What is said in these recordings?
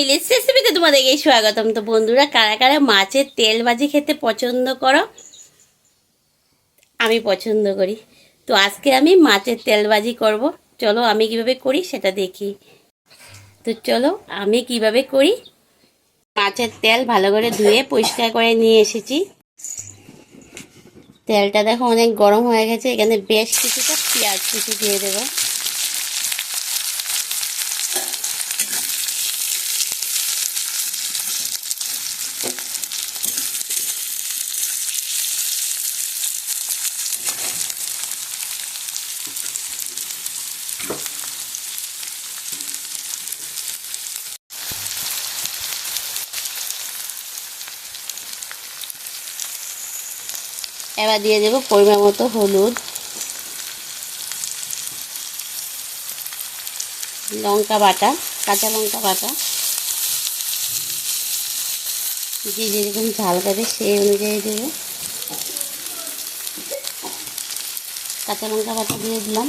মিলিস রেসিপিতে তোমাদেরকে স্বাগতম। তো বন্ধুরা, কারা কারা মাছের তেল ভাজি খেতে পছন্দ করো? আমি পছন্দ করি। তো আজকে আমি মাছের তেল ভাজি করব। চলো আমি কিভাবে করি সেটা দেখি। তো চলো আমি কিভাবে করি। মাছের তেল ভালো করে ধুয়ে পরিষ্কার করে নিয়ে এসেছি। তেলটা দেখো অনেক গরম হয়ে গেছে। এখানে বেশ কিছুটা পেঁয়াজ কুচি দিয়ে দেবো। এবার দিয়ে দেবো পরিমাণ মতো হলুদ, লঙ্কা বাটা, কাঁচা লঙ্কা বাটা, যে যেরকম ঝাল খাবে সেই অনুযায়ী দেবো। কাঁচা লঙ্কা বাটা দিয়ে দিলাম।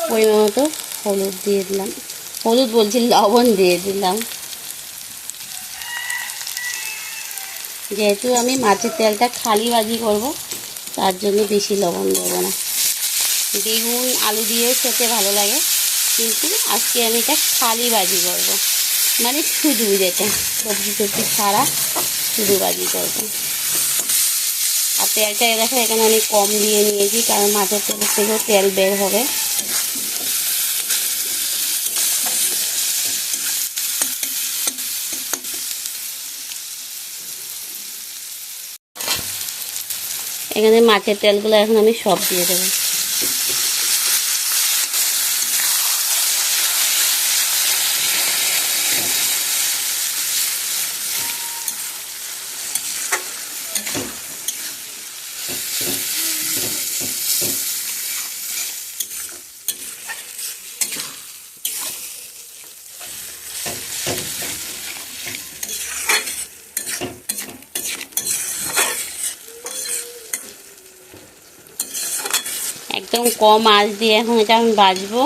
পরিমাণ মতো হলুদ দিয়ে দিলাম, হলুদ বলছি লবণ দিয়ে দিলাম। যেহেতু আমি মাছের তেলটা খালি ভাজি করব, তার জন্য বেশি লবণ দেবো না। বেগুন আলু দিয়ে খেতে ভালো লাগে, কিন্তু আজকে আমি এটা খালি ভাজি করব, মানে শুধু যেটা সবজি টবজি ছাড়া শুধু ভাজি করব। আর তেলটা দেখো এখানে আমি কম দিয়ে নিয়েছি, কারণ মাছের তেল থেকেও তেল বের হবে। এখানে মাছের তেলগুলো এখন আমি সব দিয়ে দেবো। একদম কম আঁচ দিয়ে এখন এটা আমি ভাজবো।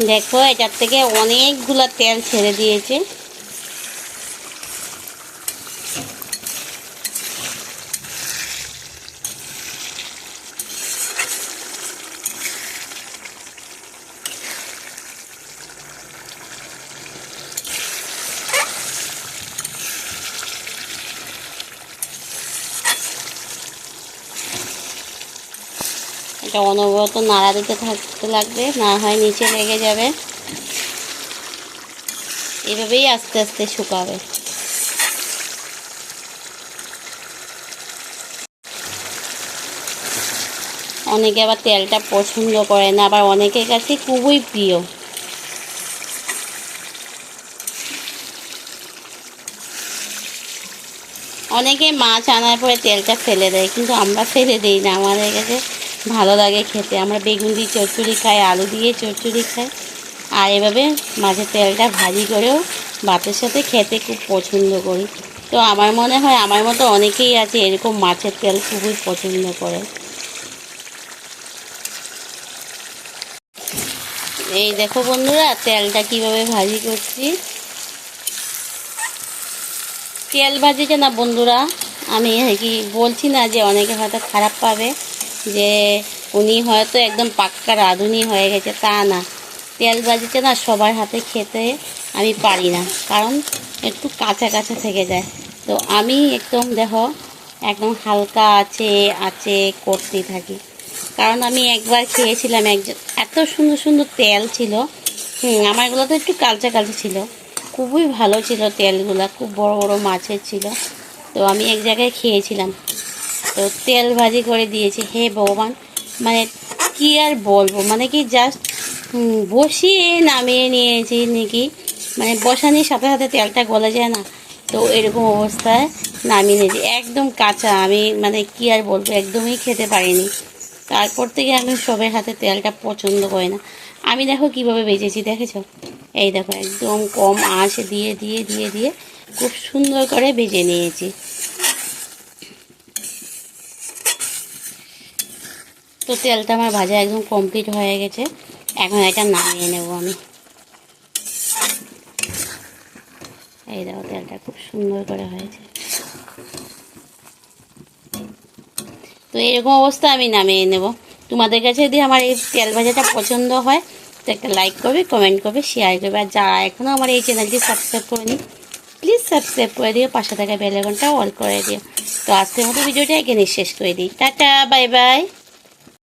দেখো এটার থেকে অনেকগুলো তেল ছেড়ে দিয়েছে। এটা অনবরত নাড়া দিতে থাকতে লাগবে, না হয় নিচে লেগে যাবে। এভাবেই আস্তে আস্তে শুকাবে। অনেকে আবার তেলটা পছন্দ করে না, আবার অনেকের কাছে খুবই প্রিয়। অনেকে মাছ আনার পরে তেলটা ফেলে দেয়, কিন্তু আমরা ফেলে দিই না। আমাদের কাছে ভালো লাগে খেতে। আমরা বেগুন দিয়ে চচ্চড়ি খাই, আলু দিয়ে চচ্চড়ি খাই, আর এভাবে মাছের তেলটা ভাজি করেও ভাতের সাথে খেতে খুব পছন্দ করি। তো আমার মনে হয় আমার মতো অনেকেই আছে এরকম মাছের তেল খুবই পছন্দ করে। এই দেখো বন্ধুরা, তেলটা কিভাবে ভাজি করছি। তেল ভাজিটা না বন্ধুরা, আমি কি বলছি না যে অনেকে হয়তো খারাপ পাবে, যে উনি হয়তো একদম পাক্কা রাঁধুনি হয়ে গেছে, তা না। তেল ভাজিটা না সবার হাতে খেতে আমি পারি না, কারণ একটু কাঁচা কাঁচা থেকে যায়। তো আমি একদম দেখো একদম হালকা আছে আছে করতেই থাকি। কারণ আমি একবার খেয়েছিলাম, এত সুন্দর সুন্দর তেল ছিল। আমারগুলো তো একটু কালচা কালচা ছিল, খুবই ভালো ছিল তেলগুলা, খুব বড় বড় মাছের ছিল। তো আমি এক জায়গায় খেয়েছিলাম, তো তেল ভাজি করে দিয়েছে। হে ভগবান, মানে কি আর বলবো, মানে কি জাস্ট বসিয়ে নামিয়ে নিয়েছি নাকি, মানে বসানির সাথে সাথে তেলটা গলে যায় না, তো এরকম অবস্থায় নামিয়ে নিয়েছি। একদম কাঁচা, আমি মানে কি আর বলবো, একদমই খেতে পারিনি। তারপর থেকে আমি সবার হাতে তেলটা পছন্দ করি না। আমি দেখো কিভাবে বেজেছি, দেখেছো? এই দেখো একদম কম আঁচ দিয়ে দিয়ে দিয়ে দিয়ে খুব সুন্দর করে ভেজে নিয়েছি। তো তেলটা আমার ভাজা একদম কমপ্লিট হয়ে গেছে। এখন এটা নামিয়ে নেব আমি। এই দেখো তেলটা খুব সুন্দর করে হয়েছে। তো এরকম অবস্থা আমি নামিয়ে নেব। তোমাদের কাছে যদি আমার এই তেল ভাজাটা পছন্দ হয় তো একটা লাইক করবে, কমেন্ট করবে, শেয়ার করবে। আর যারা এখনও আমার এই চ্যানেলটি সাবস্ক্রাইব করেনি প্লিজ সাবস্ক্রাইব করে দিও, পাশে থাকা বেল আইকনটা অল করে দিও। তো আজকের মতো ভিডিওটা এখানে শেষ করে দিই। Tata, bye bye.